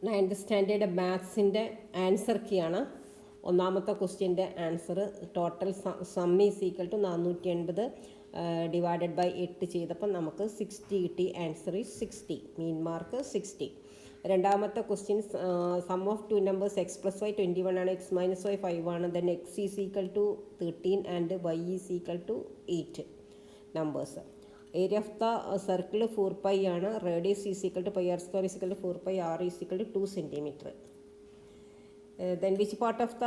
9th standard മാത്സിൻ്റെ answer കീയാണ്. ഒന്നാമത്തെ ക്വസ്റ്റ്യൻ്റെ answer total sum is equal to 480 divided by 8 ചെയ്തപ്പോൾ നമുക്ക് 60 കിട്ടി. Answer is 60, mean mark 60. രണ്ടാമത്തെ question sum of two numbers x plus y 21 ആണ്, എക്സ് മൈനസ് വൈ 5 ആണ്. Then x is equal to 13 and y is equal to 8 numbers. Area of the circle 4 pi ആണ്. Radius is equal to pi r square is equal to 4 pi R is equal to 2 centimetre. Then which part of the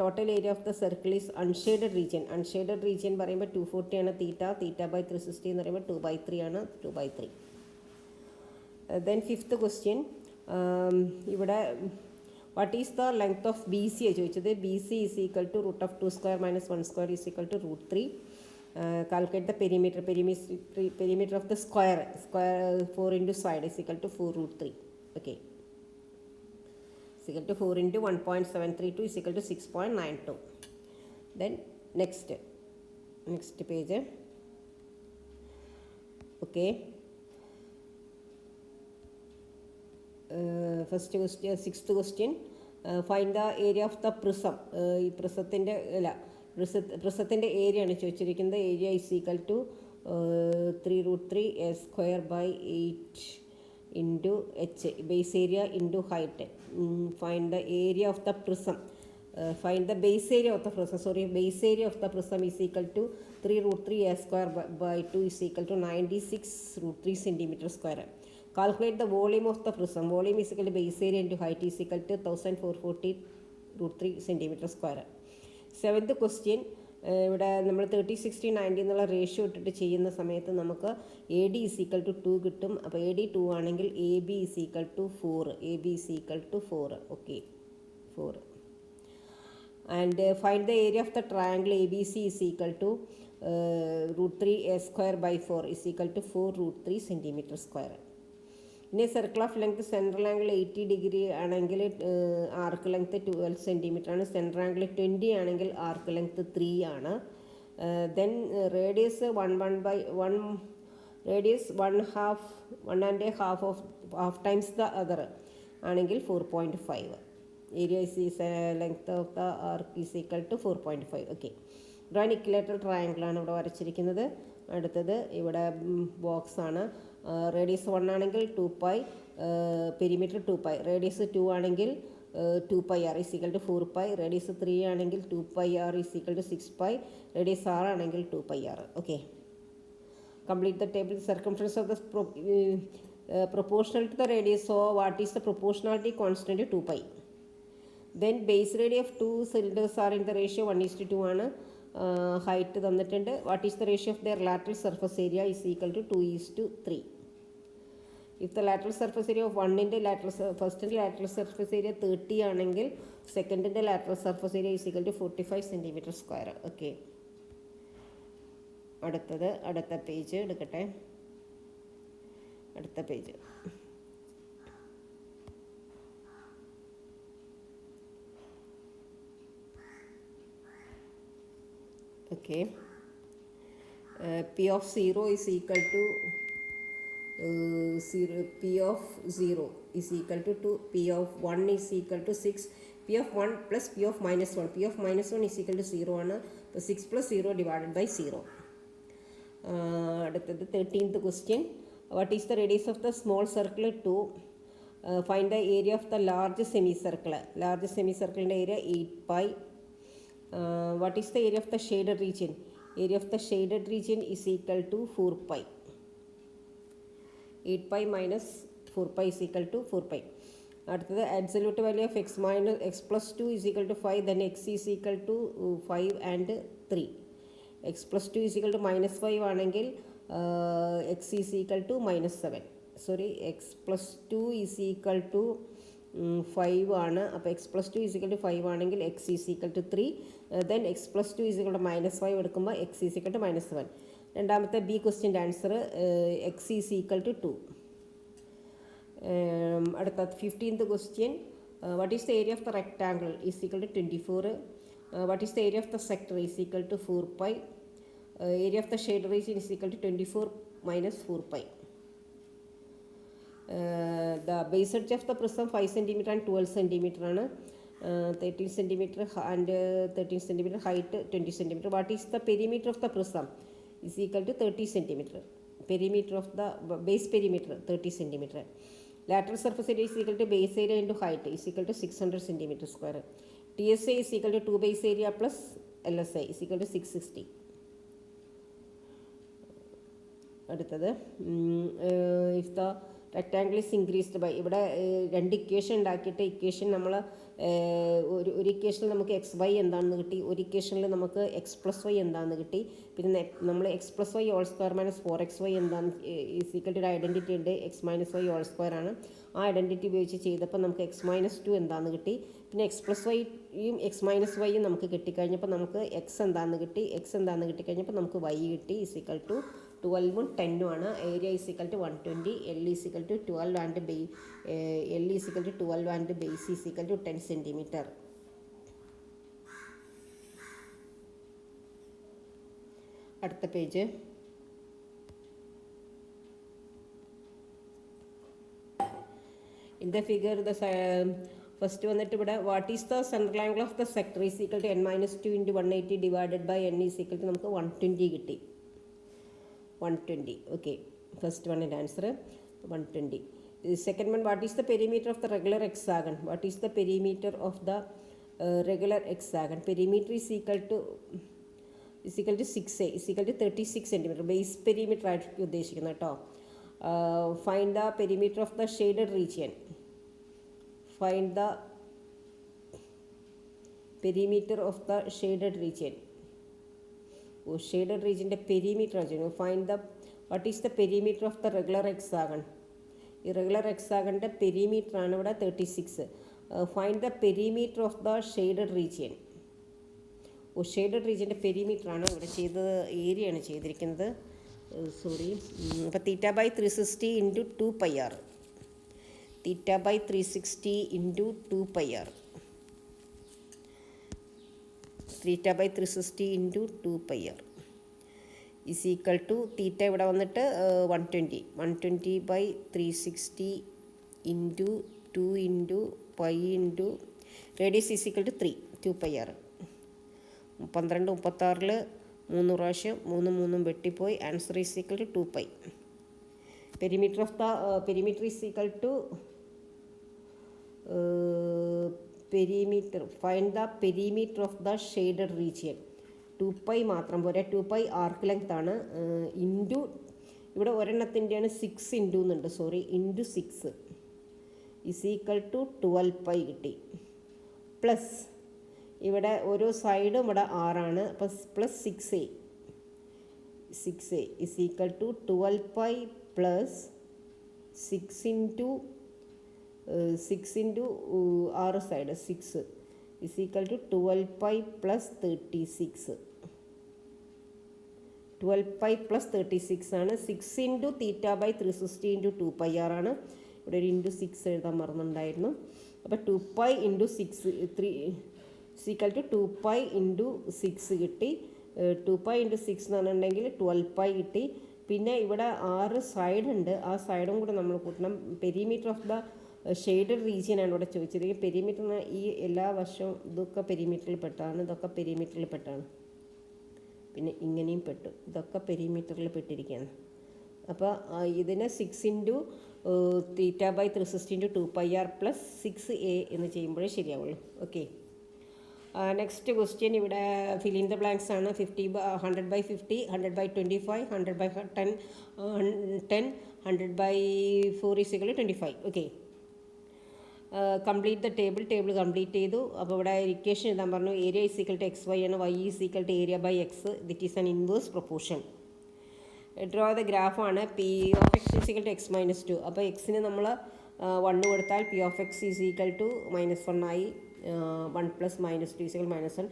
total area of the circle is unshaded region. Unshaded region പറയുമ്പോൾ 240 ആണ് തീറ്റ by 360 എന്ന് പറയുമ്പോൾ 2/3 ആണ്, 2/3. Then fifth question, ഇവിടെ what is the length of B C ചോദിച്ചത്. B C is equal to root of 2 square minus 1 square is equal to √3. Calculate the perimeter of the square 4 into side is equal to 4√3. Okay, is equal to 4 into 1.732 is equal to 6.92. Then next page. Okay, first question, sixth question, find the area of the prism. ഈ prismത്തിൻ്റെ prismത്തിൻ്റെ area ആണ് ചോദിച്ചിരിക്കുന്നത്. Area is equal to 3√3 a square by 8 into h, base area into height. Find the area of the prism. Find the base area of the prism. Base area of the prism is equal to 3√3 a square by 2 is equal to 96√3 centimeter square. Calculate the volume of the prism. Volume is equal to base area into height is equal to 1440√3 centimeter square. Seventh question, ഇവിടെ നമ്മൾ 30/60/90 എന്നുള്ള ratio ഇട്ടിട്ട് ചെയ്യുന്ന സമയത്ത് നമുക്ക് A D is equal to 2 കിട്ടും. അപ്പോൾ A D 2 ആണെങ്കിൽ A B is equal to 4. A B is equal to 4. Okay, 4. And find the area of the triangle A B C is equal to √3 a square by 4 is equal to 4√3 centimetre square. ഇനി circle of length central angle 80 degree ആണെങ്കിൽ arc length 12 centimetre ആണ്. Central angle 20 ആണെങ്കിൽ arc length 3 ആണ്. Then radius 1 radius 1.5 of half times the other ആണെങ്കിൽ 4.5. Area is length of the arc is equal to 4.5. Okay, ഇവിടെ equilateral ട്രയാങ്കിളാണ് ഇവിടെ വരച്ചിരിക്കുന്നത്. അടുത്തത് ഇവിടെ ബോക്സ് ആണ്. റേഡിയസ് 1 ആണെങ്കിൽ 2 പൈ, പെരിമീറ്റർ 2 പൈ. റേഡിയസ് 2 ആണെങ്കിൽ 2 pi R is equal to 4 pi. Radius 3 ആണെങ്കിൽ 2 pi R is equal to 6 pi. Radius 6 ആണെങ്കിൽ 2 pi R. Okay, complete the table. Circumference of the proportional to the radius. So what is the proportionality constant? 2 pi. Then base radii of 2 cylinders are in the ratio 1:2 ആണ്. Height തന്നിട്ടുണ്ട്. What is the ratio of their lateral surface area is equal to 2:3. If the lateral surface area of ഫസ്റ്റിൻ്റെ lateral surface area 30 ആണെങ്കിൽ സെക്കൻഡിൻ്റെ lateral surface area is equal to 45 centimetre square. Okay, അടുത്ത page എടുക്കട്ടെ. അടുത്ത page okay. P of 0 is equal to 0. P of 0 is equal to 2. P of 1 is equal to 6. P of 1 plus P of minus 1. P of minus 1 is equal to 0 ആണ്. അപ്പോൾ 6 plus 0 divided by 0. അടുത്തത് 13th question. What is the radius of the small circle 2? Find the area of the large semicircle. Large semicircle area 8 pi. What is the area of the shaded region? Area of the shaded region is equal to 4 pi. 8 pi minus 4 pi is equal to 4 pi. അടുത്തത് absolute value of x plus 2 is equal to 5. Then x is equal to 5 and 3. x plus 2 is equal to minus 5 ആണെങ്കിൽ x is equal to minus 7. x plus 2 is equal to 5 ആണ്. അപ്പോൾ x plus 2 is equal to 5 ആണെങ്കിൽ x is equal to 3. Then x plus 2 is equal to -5 എടുക്കുമ്പോൾ x is equal to -7. രണ്ടാമത്തെ B ക്വസ്റ്റ്യൻ്റെ answer x is equal to 2. അടുത്ത 15th question, what is the area of the rectangle is equal to 24. What is the area of the sector is equal to 4 pi. Area of the shade region is equal to 24 minus 4 pi. The base edge of the prism 5 cm and 12 cm ആണ്. 13 cm and 13 cm height 20 cm. What is the perimeter of the prism? Is equal to 30 cm. Perimeter of the base perimeter 30 cm. Lateral surface area is equal to base area into height is equal to 600 cm square. TSA is equal to 2 base area plus LSI is equal to 660. അടുത്തത് if the rectangle is increased by ഇവിടെ രണ്ട് equation ഉണ്ടാക്കിയിട്ട് equation നമ്മൾ ഒരു ഇക്വേഷനിൽ നമുക്ക് X Y എന്താണെന്ന് കിട്ടി, ഒരു ഇക്വേഷനിൽ നമുക്ക് എക്സ് പ്ലസ് വൈ എന്താണെന്ന് കിട്ടി, പിന്നെ നമ്മൾ X plus Y whole square minus 4xy എന്താണ് ഈസ് ഈക്വൽ ടു ഒരു ഐഡൻറ്റിറ്റി ഉണ്ട്, X minus Y whole square ആണ്. ആ ഐഡൻറ്റിറ്റി ഉപയോഗിച്ച് ചെയ്തപ്പോൾ നമുക്ക് എക്സ് മൈനസ് 2 എന്താണെന്ന് കിട്ടി, പിന്നെ എക്സ് പ്ലസ് വൈയും എക്സ് മൈനസ് വൈയും നമുക്ക് കിട്ടിക്കഴിഞ്ഞപ്പോൾ നമുക്ക് എക്സ് എന്താണെന്ന് കിട്ടി, എക്സ് എന്താണെന്ന് കിട്ടിക്കഴിഞ്ഞപ്പോൾ നമുക്ക് വൈ കിട്ടി ഈസ് ഈക്വൽ ടു 12 10 ആണ്. Area is equal to 120, l is equal to 12 and l is equal to 12 and base is equal to 10 centimetre. അടുത്ത page in the figure the first വന്നിട്ട് ഇവിടെ what is the central angle of the sector is equal to n-2 into 180 divided by n is equal to നമുക്ക് 120 കിട്ടി. 120. Okay, first one is answer 120. The second one, what is the perimeter of the regular hexagon? What is the perimeter of the regular hexagon? Perimeter is equal to 6a is equal to 36 cm. Base perimeter ആയിട്ട് ഉദ്ദേശിക്കുന്നത് കേട്ടോ. Find the perimeter of the shaded region. Find the perimeter of the shaded region. Shaded region perimeter. Find the what is the perimeter of the regular hexagon. Irregular hexagon perimeter ആണ് ഇവിടെ 36. Find the perimeter of the shaded region. Shaded റീജിയൻ്റെ perimeter ആണ് ഇവിടെ ചെയ്തത്, area ആണ് ചെയ്തിരിക്കുന്നത്. Sorry, അപ്പോൾ theta by 360 into 2πr, theta by 360 into 2πr, theta by 360 into 2πr is equal to theta ഇവിടെ വന്നിട്ട് 120 by 360 into 2 into pi into radius is equal to 2πr. 12 36 3 പ്രാവശ്യം 3 വെട്ടിപ്പോയി. Answer is equal to 2π. Perimeter of the perimeter is equal to perimeter. Find the perimeter of the shaded region. 2π മാത്രം പോരാ, 2π arc length ആണ്. Into ഇവിടെ ഒരെണ്ണത്തിൻ്റെയാണ് 6 into എന്നുണ്ട്, sorry into 6 is equal to 12π കിട്ടി. Plus ഇവിടെ ഓരോ സൈഡും ഇവിടെ 6 ആണ്, അപ്പോൾ plus 6a is equal to 12π plus 6 into 6 side 6 is equal to 12π plus 36. 12π plus 36 ആണ്. 6 ഇൻറ്റു തീറ്റ ബൈ 360 ഇൻറ്റു 2πr ആണ്. ഇവിടെ ഒരു ഇൻറ്റു 6 എഴുതാൻ മറന്നുണ്ടായിരുന്നു. അപ്പോൾ 2π ഇൻറ്റു 6 3 ഈക്വൽ ടു 2π ഇൻറ്റു 6 കിട്ടി. 2π ഇൻറ്റു 6 എന്ന് പറഞ്ഞിട്ടുണ്ടെങ്കിൽ 12π കിട്ടി. പിന്നെ ഇവിടെ 6 സൈഡ് ഉണ്ട്, ആ സൈഡും കൂടെ നമ്മൾ കൂട്ടണം. പെരിമീറ്റർ ഓഫ് ദ ഷെയ്ഡഡ് റീജിയനാണ് ഇവിടെ ചോദിച്ചത്. ഈ പെരിമീറ്റർ ഈ എല്ലാ വർഷവും ഇതൊക്കെ പെരിമീറ്ററിൽ പെട്ടാണ്, ഇതൊക്കെ പെരിമീറ്ററിൽ പെട്ടാണ്, പിന്നെ ഇങ്ങനെയും പെട്ടു, ഇതൊക്കെ പെരിമീറ്ററിൽ പെട്ടിരിക്കുകയാണ്. അപ്പോൾ ഇതിനെ 6 ഇൻറ്റു തീറ്റ by 360 into 2πr plus 6a എന്ന് ചെയ്യുമ്പോഴേ ശരിയാവുള്ളൂ. ഓക്കെ, നെക്സ്റ്റ് ക്വസ്റ്റ്യൻ ഇവിടെ ഫിൽ ഇൻ ദ ബ്ലാങ്ക്സ് ആണ്. 100 by 50, 100 by 25, 100 by 10, 100 by 4 is equal to 25. Okay, complete the table complete ചെയ്തു. അപ്പോൾ ഇവിടെ ഇക്വേഷൻ എഴുതാൻ പറഞ്ഞു. Area is equal to XY ആണ്, Y is equal to area by X. This is an inverse proportion. Draw the ഗ്രാഫാണ്. P of X is equal to X - 2. അപ്പോൾ എക്സിന് നമ്മൾ 1 കൊടുത്താൽ P of X is equal to -1 ആയി. 1 plus -2 is equal -1.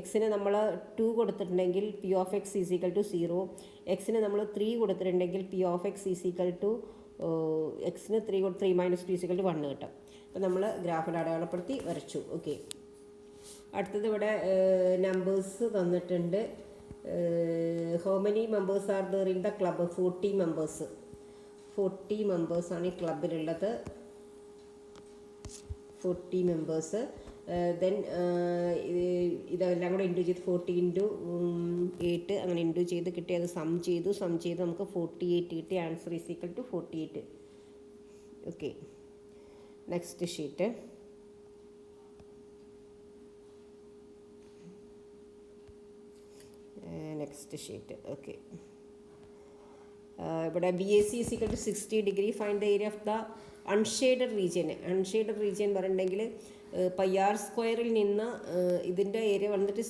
എക്സിന് നമ്മൾ 2 കൊടുത്തിട്ടുണ്ടെങ്കിൽ P of X is equal to 0. എക്സിന് നമ്മൾ 3 കൊടുത്തിട്ടുണ്ടെങ്കിൽ P of X is equal to എക്സിന് 3 - 2 ഈസ് ഈക്വൽ ടു 1 കിട്ടും. അപ്പോൾ നമ്മൾ ഗ്രാഫിൽ അടയാളപ്പെടുത്തി വരച്ചു. ഓക്കെ, അടുത്തത് ഇവിടെ നമ്പേഴ്സ് തന്നിട്ടുണ്ട്. How many members are there in the club? 40 members. 40 മെമ്പേഴ്സാണ് ഈ ക്ലബിലുള്ളത്. 40 മെമ്പേഴ്സ്. ദെൻ ഇതെല്ലാം കൂടെ ഇൻറ്റു ചെയ്ത് 40 ഇൻറ്റു 8 അങ്ങനെ ഇൻറ്റു ചെയ്ത് കിട്ടി. അത് സം ചെയ്ത് നമുക്ക് 48 കിട്ടി. Answer is equal to 48. Okay, next sheet. Next sheet. Okay, ഇവിടെ BAC is equal to 60 degree. Find the area of the unshaded region. Unshaded region പറഞ്ഞിട്ടുണ്ടെങ്കിൽ പൈ r സ്ക്വയറിൽ നിന്ന് ഇതിൻ്റെ ഏരിയ വന്നിട്ട്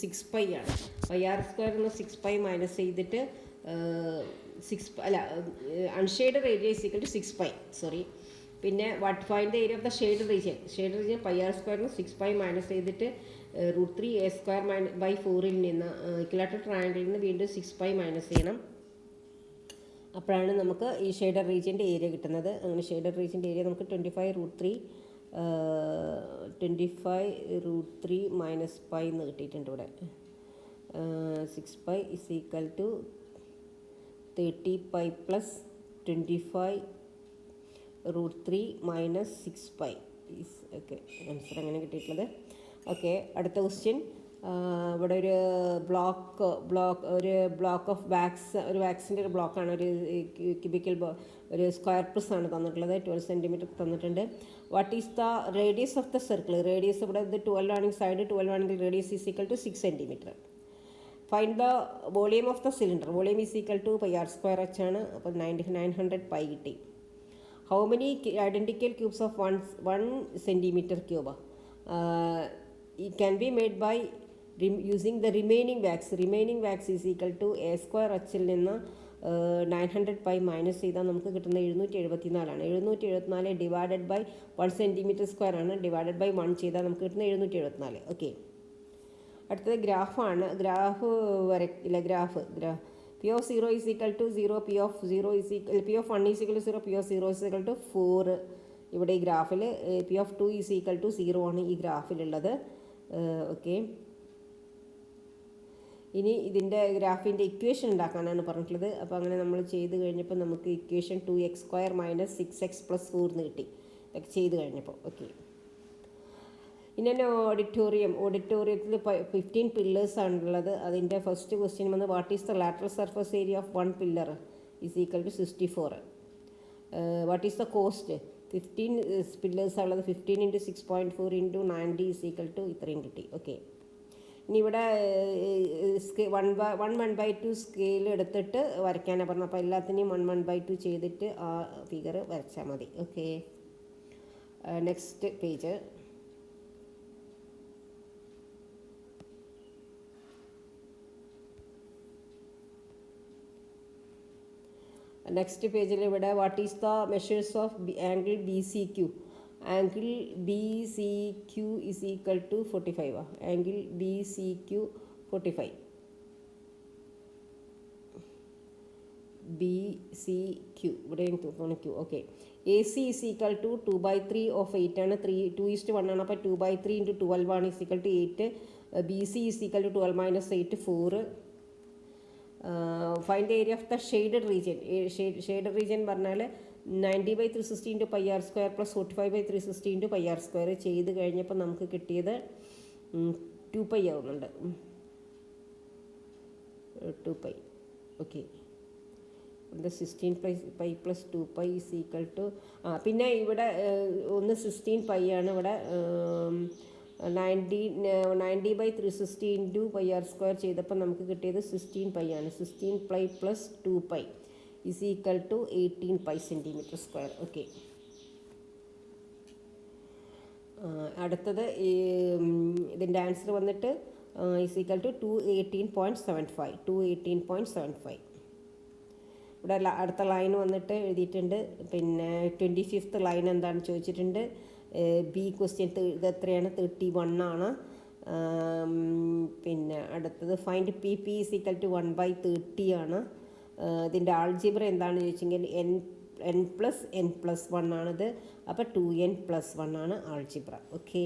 6π ആണ്. പൈ r സ്ക്വയറിൽ നിന്ന് 6π മൈനസ് ചെയ്തിട്ട് unshaded area is equal to 6π. Sorry. പിന്നെ find the area of the shade region. Shade region pi r സ്ക്വയറിന് 6π മൈനസ് ചെയ്തിട്ട് √3a² നിന്ന് ഇക്വലാറ്ററൽ ട്രയാങ്കിളിൽ നിന്ന് വീണ്ടും 6π മൈനസ് ചെയ്യണം. അപ്പോഴാണ് നമുക്ക് ഈ ഷെയ്ഡഡ് റീജിയൻ്റെ ഏരിയ കിട്ടുന്നത്. അങ്ങനെ ഷെയ്ഡഡ് റീജിയൻ്റെ ഏരിയ നമുക്ക് 25√3 മൈനസ് π എന്ന് കിട്ടിയിട്ടുണ്ട് ഇവിടെ. 6π is equal to 30π plus 25√3 minus 6π. Okay, answer അങ്ങനെ കിട്ടിയിട്ടുള്ളത്. ഓക്കെ, അടുത്ത ക്വസ്റ്റ്യൻ. ഇവിടെ ഒരു ബ്ലോക്ക് ഓഫ് വാക്സിൻ്റെ ഒരു ബ്ലോക്കാണ്. ഒരു ക്യൂബിക്കൽ ഒരു സ്ക്വയർ പ്രിസം ആണ് തന്നിട്ടുള്ളത്. 12 സെൻറ്റിമീറ്റർ തന്നിട്ടുണ്ട്. What is the radius of the circle? Radius ഇവിടെ ഇത് 12 ആണെങ്കിൽ സൈഡ് 12 ആണെങ്കിൽ radius is equal to 6 centimetre. Find the volume of the cylinder. Volume is equal to pi r square h ആണ്. അപ്പോൾ 900 π കിട്ടി. How many identical cubes of 1 centimetre cube it can be made by using the remaining wax. Remaining wax is equal to a² h-ൽ നിന്ന് 900 π minus ചെയ്താൽ നമുക്ക് കിട്ടുന്ന 774 ആണ്. 774 divided by 1 centimetre square ആണ്. Divided by 1 ചെയ്താൽ നമുക്ക് കിട്ടുന്ന 774. ഓക്കെ, അടുത്തത് ഗ്രാഫാണ്. Graph graph P of 0 is equal to 0, P of 1 is equal to 0, P of 0 is equal to 4. ഇവിടെ ഈ ഗ്രാഫിൽ P of 2 is equal to 0 ആണ് ഈ ഗ്രാഫിലുള്ളത്. ഓക്കെ, ഇനി ഇതിൻ്റെ ഗ്രാഫിൻ്റെ ഇക്വേഷൻ ഉണ്ടാക്കാനാണ് പറഞ്ഞിട്ടുള്ളത്. അപ്പോൾ അങ്ങനെ നമ്മൾ ചെയ്ത് കഴിഞ്ഞപ്പോൾ നമുക്ക് equation 2x² minus 6x plus 4 എന്ന് കിട്ടി. ഇതൊക്കെ ചെയ്ത് കഴിഞ്ഞപ്പോൾ. ഓക്കെ, ഇനി ഓഡിറ്റോറിയത്തിൽ 15 പില്ലേഴ്സാണുള്ളത്. അതിൻ്റെ ഫസ്റ്റ് ക്വസ്റ്റ്യൻ വന്ന് what is the lateral surface area of 1 pillar is equal to 64. What is the cost? 15 പില്ലേഴ്സാണുള്ളത്. 15 × 6.4 × 90 ഈസ് ഈക്വൽ ടു ഇത്രയും കിട്ടി. ഓക്കെ, ഇനി ഇവിടെ 1/2 സ്കെയിൽ എടുത്തിട്ട് വരയ്ക്കാനാണ് പറഞ്ഞത്. അപ്പോൾ എല്ലാത്തിനെയും 1/2 ചെയ്തിട്ട് ആ ഫിഗർ വരച്ചാൽ മതി. Okay, next page. നെക്സ്റ്റ് പേജിൽ ഇവിടെ what is the measures of angle BCQ. Angle BCQ is equal to 45. Angle BCQ 45. BCQ ഇവിടെ തോന്നിക്കൂ. Okay, AC is equal to 2/3 of 8 ആണ്. 2:1 ആണ്. അപ്പോൾ 2/3 × 12 ആണ് is equal to 8. BC is equal to 12 - 8 4. Find the area of the shaded region. Shaded region പറഞ്ഞാൽ 90/360 × π r² plus 45/360 × π r². ചെയ്ത് കഴിഞ്ഞപ്പോൾ നമുക്ക് കിട്ടിയത് 2π ആവുന്നുണ്ട്. 2π. ഓക്കെ, ഇവിടെ 16π പ്ലസ് 2π ഈസ് ഈക്വൽ ടു പിന്നെ ഇവിടെ ഒന്ന് 16π ആണ്. ഇവിടെ 90/360 × π r² ചെയ്തപ്പോൾ നമുക്ക് കിട്ടിയത് 16π ആണ്. 16π plus 2π is equal to 18π centimetre square. Okay, അടുത്തത് ഇതിൻ്റെ ആൻസർ വന്നിട്ട് ഈസ് ഈക്വൽ ടു 218.75. 218.75. ഇവിടെ അടുത്ത ലൈൻ വന്നിട്ട് എഴുതിയിട്ടുണ്ട്. പിന്നെ 25th ലൈൻ എന്താണെന്ന് ചോദിച്ചിട്ടുണ്ട്. ബി ക്വസ്റ്റ്യൻ ഇത് എത്രയാണ്? 31 ആണ്. പിന്നെ അടുത്തത് find PP is equal to 1/30 ആണ്. ഇതിൻ്റെ ആൾജിബ്ര എന്താണെന്ന് ചോദിച്ചെങ്കിൽ n+n+1 ആണിത്. അപ്പോൾ 2n+1 ആണ് ആൾജിബ്ര. ഓക്കെ.